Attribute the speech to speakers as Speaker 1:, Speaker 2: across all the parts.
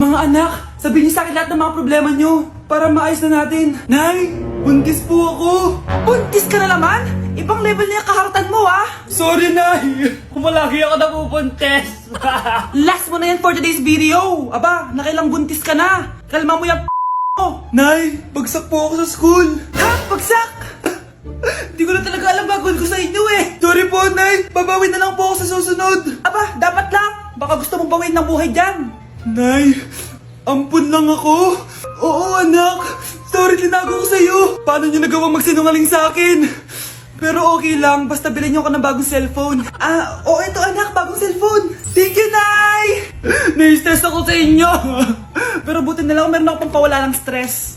Speaker 1: Mga anak, sabihin niyo sa akin lahat ng mga problema niyo para maayos na natin. Nay, buntis po ako. Buntis ka na naman? Ibang level na yung kaharatan mo, ah. Sorry, Nay. Kumalagi ako nabubuntis. Last mo na yan for today's video. Aba, nakailang buntis ka na. Kalma mo yung mo. Nay, bagsak po ako sa school. Ha? Bagsak? Hindi ko na talaga alam bagol ko sa inyo eh. Sorry po, Nay. Babawi na lang po ako sa susunod. Aba, dapat lang. Baka gusto mong bawiin ng buhay dyan. Nay, ampun lang ako. Oo, anak. Sorry, tinago ko sa'yo. Paano niyo nagawang magsinungaling sa akin? Pero okay lang, basta bilhin niyo ako ng bagong cellphone. Oo, ito anak, bagong cellphone. Thank you, Nay! Nai-stress ako sa inyo. Pero buti na lang, meron ako pampawala ng stress.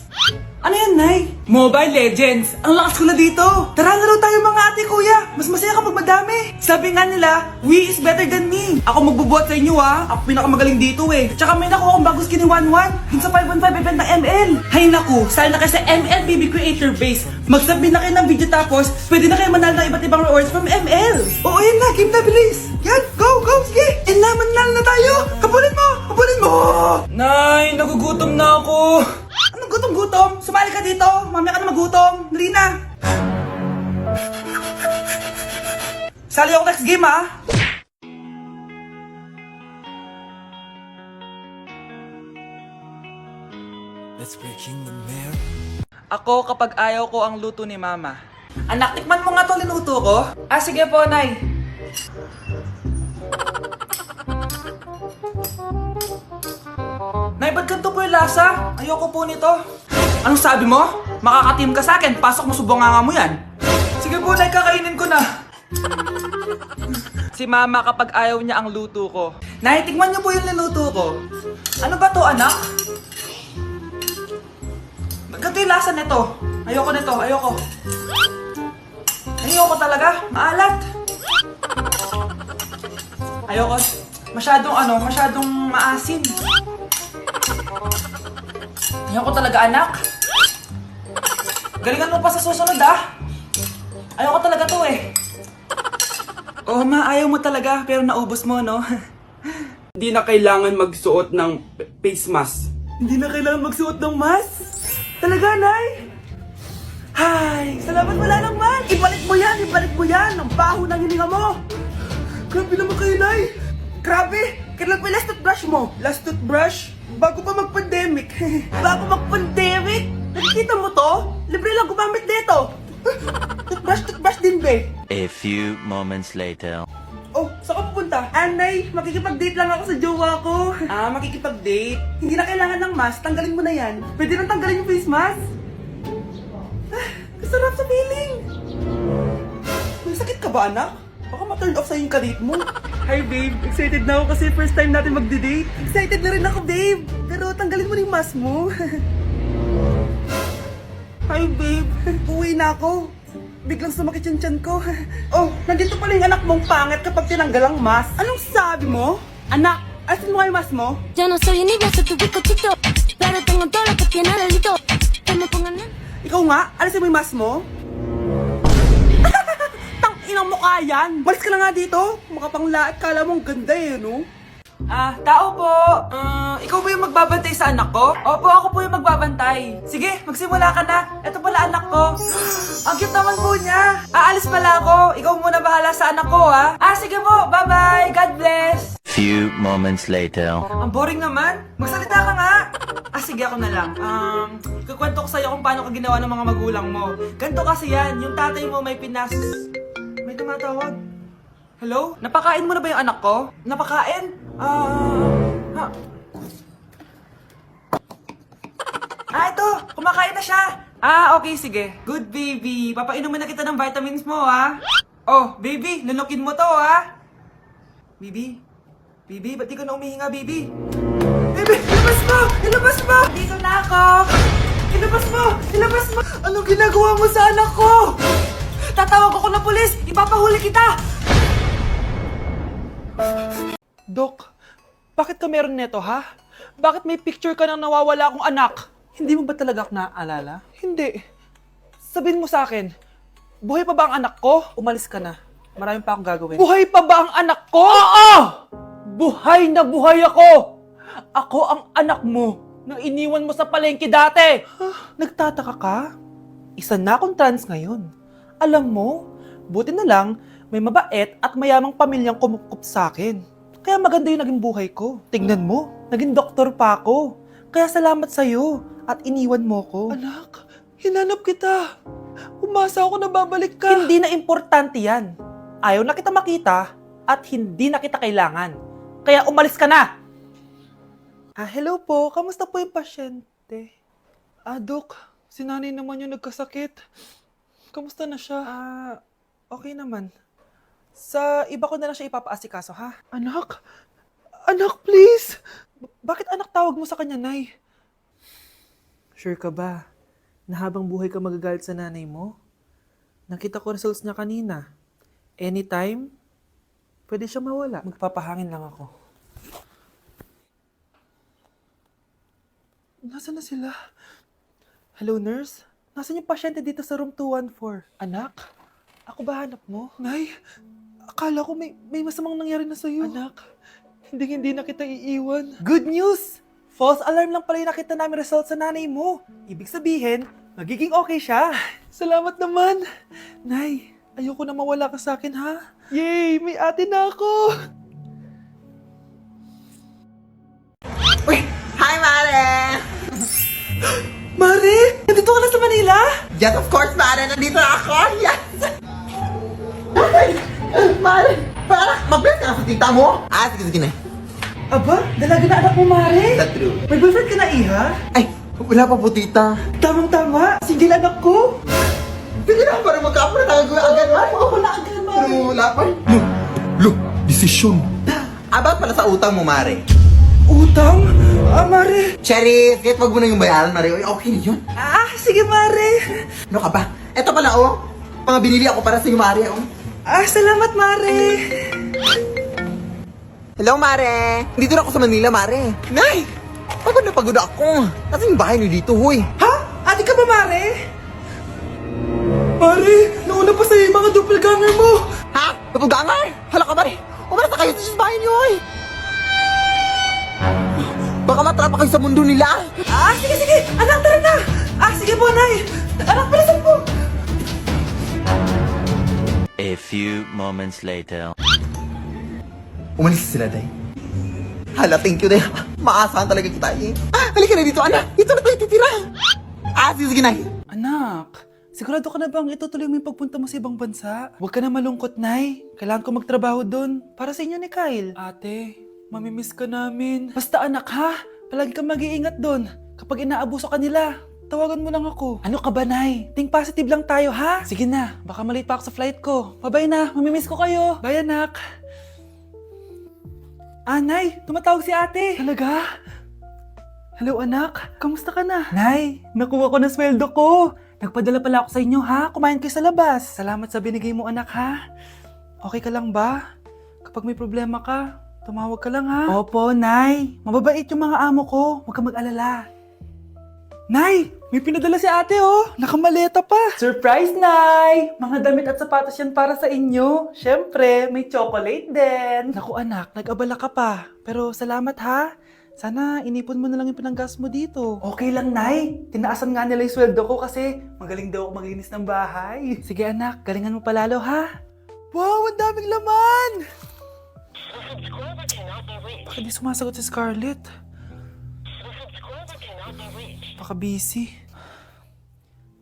Speaker 1: Ano yan, Nay? Mobile Legends. Ang lakas ko na dito. Tara, laro tayo mga ate, kuya. Mas masaya kapag madami. Sabi nga nila, we is better than me. Ako magbubuhat sa inyo, ha. Ako pinakamagaling dito, eh. Tsaka may nakuha akong bagong skin ni 1-1. Dun sa 515 event ng ML. Hay naku, sali na kayo sa ML BB Creator Base. Mag-submit na kayo ng video tapos, pwede na kayo manalo ng iba't ibang rewards from ML. Oo, yan na. Game na, bilis. Yan, go, go, sige. And naman na tayo. Habulin mo, habulin mo. Nay, nagugutom na ako. Anong gutom-gutom? Sumali ka dito. Mamaya ka na magutom. Dali na. Sali ako next game, ha?
Speaker 2: Let's breaking the mirror.
Speaker 1: Ako kapag ayaw ko ang luto ni Mama. Anak, tikman mo nga to linuto ko. Sige po, Nay. Nay, ba't ganito po yung lasa? Ayoko po nito. Anong sabi mo? Makakatim ka sa akin. Pasok mo subonganga mo yan. Sige po, Nay, kakainin ko na. Si Mama kapag ayaw niya ang luto ko. Nay, tikman niyo po yung linuto ko. Ano ba to, anak? Ganito yung lasa nito. Ayoko nito, ayoko. Ayoko talaga. Maalat. Ayoko. Masyadong maasim. Ayoko talaga, anak. Galingan mo pa sa susunod, ah. Ayoko talaga to, eh. Oh, Ma, ayaw mo talaga, pero naubos mo, no?
Speaker 3: Hindi na kailangan magsuot ng face mask.
Speaker 1: Hindi na kailangan magsuot ng mask? Talaga, Nay? Hay, salamat wala lang, man. Ibalik mo yan. Ang baho ng hininga mo. Grabe naman kayo, Nay. Grabe. Kailan pa yung last toothbrush mo? Last toothbrush? Bago pa mag-pandemic. Bago mag-pandemic? Nakikita mo to? Libre lang gumamit dito. Toothbrush din, be.
Speaker 4: A few moments later.
Speaker 1: Oh, saan ka pupunta? Nay, makikipag-date lang ako sa jowa ko. Makikipag-date? Hindi na kailangan ng mask, tanggalin mo na yan. Pwede nang tanggalin yung face mask? Kasarap sa feeling. May sakit ka ba, anak? Baka ma-turn off sa'yo yung kalit mo. Hi, babe. Excited na ako kasi first time natin mag-date. Excited na rin ako, babe. Pero tanggalin mo na yung mask mo. Hi, babe. Uwi na ako. Biglang sumakit yung tiyan ko. Oh, nandito pala yung anak mong pangit kapag tinanggal ang mask. Anong sabi mo? Anak, asin mo kayo mask mo?
Speaker 5: Yo no soy niña, soy tu bizcochito, pero tengo todo lo que tiene delito. Que me pongan en...
Speaker 1: Ikaw nga, alisin mo yung mask mo? Tang inang mukha yan. Malis ka na nga dito. Makapanglaat, kala mong ganda eh, no? Tao po. Ikaw ba yung magbabantay sa anak ko? Opo, ako po yung magbabantay. Sige, magsimula ka na. Ito pala anak ko. Ang cute naman po niya. Aalis pala ako. Ikaw muna bahala sa anak ko, ha? Sige po. Bye-bye. God bless.
Speaker 4: Few moments later.
Speaker 1: Ang boring naman. Magsalita ka nga. Sige, ako na lang. Kukwento ko sa'yo kung paano ka ginawa ng mga magulang mo. Ganto kasi yan. Yung tatay mo may May tumatawag. Hello? Napakain mo na ba yung anak ko? Napakain? Ito! Kumakain na siya! Okay, sige. Good, baby. Papainumin na kita ng vitamins mo, ha? Oh, baby, lunukin mo to, ha? Baby? Baby, ba't di ka na umihinga, baby? Baby, ilabas mo! Ilabas mo! Dito na ako! Ilabas mo! Ilabas mo! Anong ginagawa mo sa anak ko? Tatawag ako ng pulis! Ipapahuli kita! Dok, bakit ka meron neto, ha? Bakit may picture ka ng nawawala akong anak? Hindi mo ba talaga ako naaalala? Hindi. Sabihin mo sa akin, buhay pa ba ang anak ko? Umalis ka na. Marami pa akong gagawin. Buhay pa ba ang anak ko? Oo! Buhay na buhay ako! Ako ang anak mo na iniwan mo sa palengke dati. Nagtataka ka? Isa na akong trans ngayon. Alam mo, buti na lang may mabait at mayamang pamilyang kumukup sa akin. Kaya maganda yung naging buhay ko. Tingnan mo, naging doktor pa ako. Kaya salamat sa'yo at iniwan mo ko. Anak, hinanap kita. Umasa ako na babalik ka. Hindi na importante yan. Ayaw na kita makita at hindi na kita kailangan. Kaya umalis ka na! Hello po. Kamusta po yung pasyente? Dok, si nanay naman yung nagkasakit. Kamusta na siya? Okay naman. Sa iba ko na lang siya ipapaasikaso, ha? Anak? Anak, please! Bakit anak tawag mo sa kanya, Nay? Sure ka ba na habang buhay ka magagalit sa nanay mo? Nakita ko results niya kanina. Anytime, pwede siya mawala. Magpapahangin lang ako. Nasaan na sila? Hello, nurse? Nasaan yung pasyente dito sa room 214? Anak? Ako ba hanap mo? Nay, akala ko may masamang nangyari na sa'yo. Anak, hindi na kita iiwan. Good news! False alarm lang pala yung nakita namin result sa nanay mo. Ibig sabihin, magiging okay siya. Salamat naman. Nay, ayoko na mawala ka sa akin, ha? Yay! May ate na ako!
Speaker 6: Hi, Mare!
Speaker 1: Mare! Nandito ka na sa Manila?
Speaker 6: Yes, of course, Mare! Nandito na ako! Yes! Mare! Para! Mag-bless ka na sa tita mo! Sige na.
Speaker 1: Aba, dalaga na anak mo, Mare.
Speaker 6: That's true.
Speaker 1: May boyfriend ka na, Iha?
Speaker 6: Ay, wala pa po, tita.
Speaker 1: Tamang-tama. Single anak ko.
Speaker 6: Sige na, para magkapura na agad, Mare.
Speaker 1: Ako na agad, Mare.
Speaker 6: Pero wala pa. Look, desisyon. About pala sa utang mo, Mare.
Speaker 1: Utang? Mare.
Speaker 6: Cherry, kahit wag mo na yung bayaran, Mare. Okay na yun.
Speaker 1: Sige, Mare.
Speaker 6: Ano ka ba? Eto pala, mga binili ako para sa'yo, Mare,
Speaker 1: Salamat, Mare.
Speaker 6: Hello, Mare! Dito na ako sa Manila, Mare. Nay! Pagod na pagod ako. Kasi yung bahay niyo dito, huy.
Speaker 1: Ha? Ate ka ba, Mare? Mare, nauna pa sa'yo yung mga doppelganger mo.
Speaker 6: Ha? Napugangar? Hala ka, Mare! Umalas na kayo sa bahay niyo, huy. Baka matrapa kayo sa mundo nila.
Speaker 1: Sige. Anak, tara na. Sige po, Nay. Anak, palasan po.
Speaker 4: A few moments later.
Speaker 6: Umalis sila, Day. Hala, thank you, Day. Maasahan talaga kita, eh. Halika na dito, anak. Dito na tayo titira. Sige, Nay.
Speaker 1: Anak, sigurado ka na bang itutuloy mo yung pagpunta mo sa ibang bansa? Huwag ka na malungkot, Nay. Kailangan ko magtrabaho doon para sa inyo ni Kyle. Ate, mamimiss ka namin. Basta anak, ha? Palagi kang mag-iingat doon. Kapag inaabuso ka nila, tawagan mo lang ako. Ano ka ba, Nay? Think positive lang tayo, ha? Sige na, baka malate pa ako sa flight ko. Bye-bye na, mamimiss ko kayo. Bye, anak. Nay, tumatawag si ate. Talaga? Hello, anak. Kamusta ka na? Nay, nakuha ko na sweldo ko. Nagpadala pala ako sa inyo, ha? Kumain kayo sa labas. Salamat sa binigay mo, anak, ha? Okay ka lang ba? Kapag may problema ka, tumawag ka lang, ha? Opo, Nay. Mababait yung mga amo ko. Huwag kang mag-alala. Nay, may pinadala si ate, Nakamaleta pa. Surprise, Nay! Mga damit at sapatos yan para sa inyo. Siyempre, may chocolate din. Naku, anak, nag-abala ka pa. Pero salamat, ha? Sana inipon mo na lang yung pinanggas mo dito. Okay lang, Nay. Tinaasan nga nila yung sweldo ko kasi magaling daw ako maglinis ng bahay. Sige, anak, galingan mo palalo, ha? Wow, ang daming laman! Bakit di sumasagot si Scarlett? Baka busy.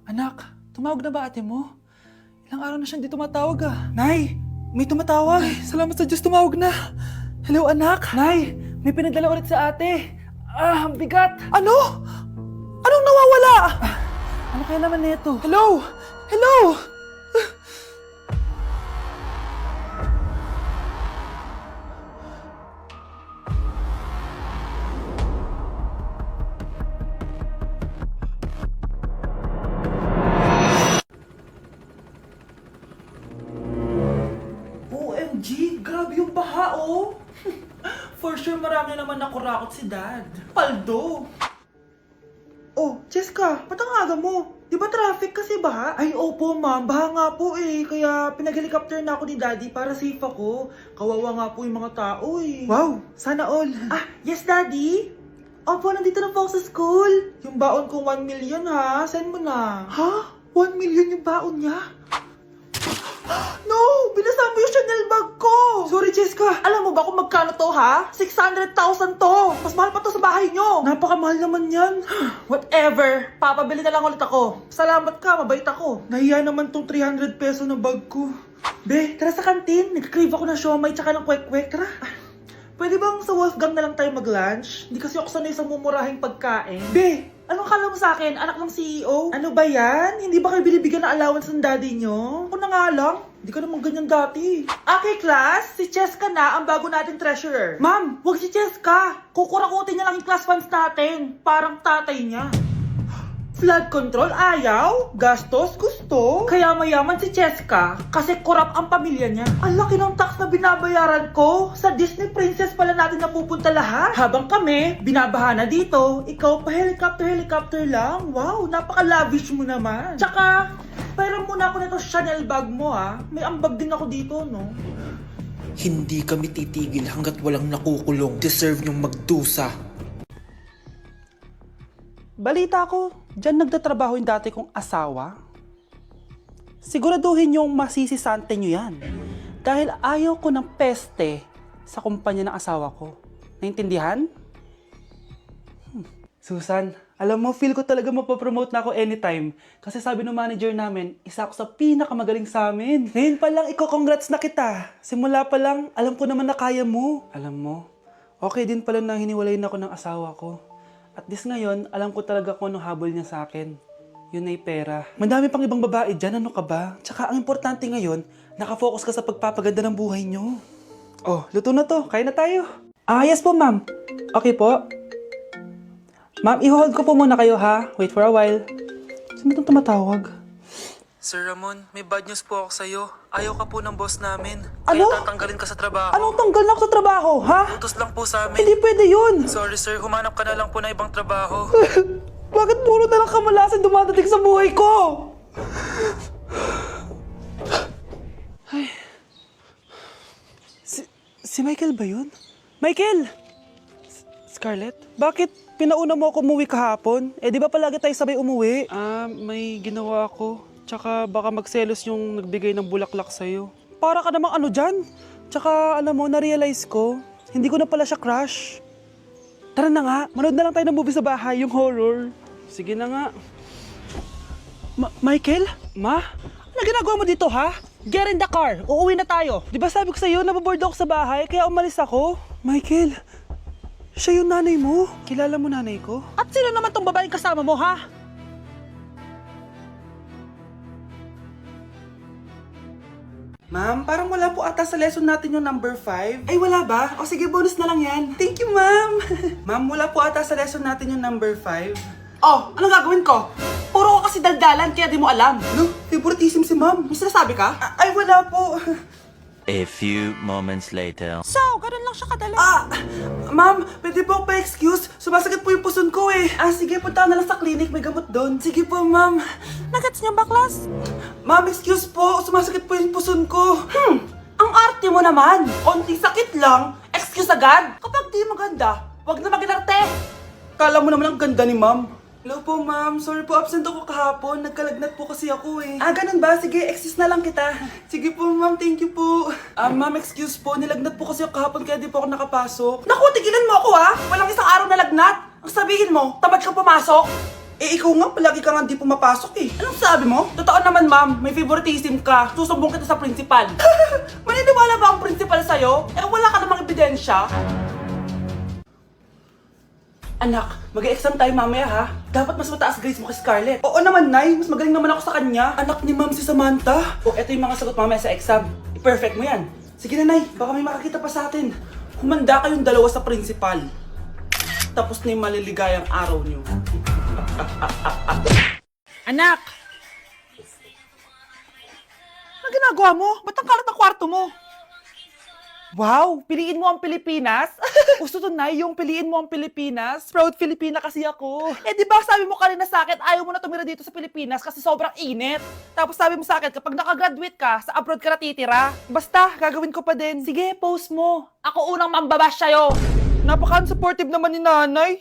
Speaker 1: Anak, tumawag na ba ate mo? Ilang araw na siyang di tumatawag, Nay, may tumatawag. Ay, salamat sa Diyos, tumawag na. Hello, anak. Nay, may pinadala ulit sa ate. Ang bigat. Ano? Anong nawawala? Ano kaya naman nito? Hello? Hello? OMG, grabe yung baha, For sure, marami naman nakurakot si Dad. Paldo! Oh, Jessica, ba't ang aga mo? Di ba traffic kasi baha? Ay, opo ma'am. Baha nga po eh. Kaya pinag-helicopter na ako ni daddy para safe ako. Kawawa nga po yung mga tao eh. Wow, sana all. Ah, yes daddy? Opo, nandito na po ako sa school. Yung baon ko 1 million ha. Send mo na. Ha? 1 million yung baon niya? No! Binasa mo yung Chanel bag ko! Sorry, Jessica. Alam mo ba kung magkano to, ha? 600,000 to! Mas mahal pa to sa bahay nyo! Napakamahal naman yan. Whatever. Papabili na lang ulit ako. Salamat ka, mabait ako. Nahiya naman tong 300 peso na bag ko. Be, tara sa kantin. Nag-crave ako ng siomay tsaka ng kwek-kwek. Tara. Pwede bang sa Wolfgang na lang tayo mag-lunch? Hindi kasi ako sanay sa mumurahing pagkain. Be, anong kala mo sa akin? Anak ng CEO? Ano ba yan? Hindi ba kayo binibigyan ng allowance ng daddy nyo? Ako na nga lang. Hindi ka naman ganyan dati. Okay, class. Si Cheska na ang bago nating treasurer. Ma'am, wag si Cheska. Kukurakutin niya lang yung class funds natin. Parang tatay niya. Flood control, ayaw. Gastos, gusto. Kaya mayaman si Cheska kasi korap ang pamilya niya. Ang laki ng tax na binabayaran ko. Sa Disney Princess pala natin napupunta lahat. Habang kami, binabaha na dito. Ikaw pa helicopter lang. Wow, napaka-lavish mo naman. Tsaka, pairam muna ako nito Chanel bag mo ha. May ambag din ako dito, no?
Speaker 7: Hindi kami titigil hanggat walang nakukulong. Deserve niyong magdusa.
Speaker 1: Balita ko, dyan nagtatrabaho yung dati kong asawa. Siguraduhin yung masisisante nyo yan. Dahil ayaw ko ng peste sa kumpanya ng asawa ko. Naintindihan? Susan, alam mo, feel ko talaga mapapromote na ako anytime. Kasi sabi ng manager namin, isa ako sa pinakamagaling sa amin. Ngayon pa lang, congrats na kita. Simula pa lang, alam ko naman na kaya mo. Alam mo, okay din pala na hiniwalayin ako ng asawa ko. At this ngayon, alam ko talaga kung anong habol niya sa akin. Yun ay pera. Madami pang ibang babae dyan, ano ka ba? Tsaka ang importante ngayon, nakafocus ka sa pagpapaganda ng buhay nyo. Oh, luto na to. Kaya na tayo. Ah, yes po, ma'am. Okay po. Ma'am, i-hold ko po muna kayo, ha? Wait for a while. Sino itong tumatawag?
Speaker 8: Sir Ramon, may bad news po ako sa'yo. Ayaw ka po ng boss namin.
Speaker 1: Ano?
Speaker 8: Kaya tatanggalin ka sa trabaho.
Speaker 1: Anong tanggal na ako sa trabaho, ha?
Speaker 8: Utos lang po sa amin.
Speaker 1: Hindi pwede yun.
Speaker 8: Sorry sir, humanap ka na lang po na ibang trabaho.
Speaker 1: Bakit puro na lang kamalasan dumadating sa buhay ko? Ay. Si Michael ba yun? Michael! Scarlett? Bakit pinauna mo ako umuwi kahapon? Eh di ba palagi tayo sabay umuwi? May ginawa ako. Tsaka baka magselos yung nagbigay ng bulaklak sa'yo. Para ka namang ano dyan? Tsaka alam mo, na-realize ko, hindi ko na pala siya crush. Tara na nga, manood na lang tayo ng movie sa bahay, yung horror. Sige na nga. Michael? Ma? Ano ginagawa mo dito, ha? Get in the car, uuwi na tayo. Di ba sabi ko sa'yo, nababoard ako sa bahay, kaya umalis ako? Michael, siya yung nanay mo. Kilala mo nanay ko? At sino naman tong babaeng kasama mo, ha? Ma'am, parang wala po ata sa lesson natin yung number 5. Ay, wala ba? O sige, bonus na lang yan. Thank you, ma'am. Ma'am, wala po ata sa lesson natin yung number 5. Oh, anong gagawin ko? Puro ko kasi daldalan, kaya di mo alam. No, favoritism si ma'am. May sinasabi ka? Ay, wala po.
Speaker 4: A few moments later.
Speaker 5: So, ganun lang siya kadali.
Speaker 1: Ma'am, pwede po pa-excuse? Sumasakit po yung puson ko eh. Sige, punta na lang sa clinic. May gamot doon. Sige po, ma'am.
Speaker 5: Nagets niyo ba, class?
Speaker 1: Ma'am, excuse po. Sumasakit po yung puson ko. Ang arte mo naman. Konting sakit lang. Excuse agad. Kapag di maganda, wag na mag-inarte. Kala mo naman ang ganda ni ma'am. Hello po, ma'am. Sorry po, absent ako kahapon. Nagkalagnat po kasi ako eh. Ganun ba? Sige, excuse na lang kita. Sige po, ma'am. Thank you po. Ma'am, excuse po. Nilagnat po kasi ako kahapon kaya di po ako nakapasok. Naku, tigilan mo ako ha! Walang isang araw na lagnat. Ang sabihin mo, tamad kang pumasok. Eh, ikaw nga, palagi ka nga di pumapasok eh. Anong sabi mo? Totoo naman, ma'am. May favoritism ka. Susumbong kita sa principal. Maniniwala ba ang principal sa'yo? Eh, wala ka namang ebidensya. Anak, mag-e-exam tayo mamaya ha. Dapat mas mataas grades mo kay Scarlett. Oo naman, Nay. Mas magaling naman ako sa kanya. Anak ni ma'am si Samantha. Eto yung mga sagot mamaya sa exam. I-perfect mo yan. Sige na, Nay. Baka may makakita pa sa atin. Humanda kayong dalawa sa principal. Tapos na yung maliligayang araw niyo. Anak! Ano ginagawa mo? Ba't ang kalat ang kwarto mo? Wow, piliin mo ang Pilipinas? Gusto to, Nay, yung piliin mo ang Pilipinas. Proud Filipina kasi ako. Eh, di ba sabi mo kanina sa akin, ayaw mo na tumira dito sa Pilipinas kasi sobrang init. Tapos sabi mo sa akin, kapag nakagraduate ka, sa abroad ka na titira. Basta, gagawin ko pa din. Sige, post mo. Ako unang mambabash sa'yo. Napaka-unsupportive naman ni nanay.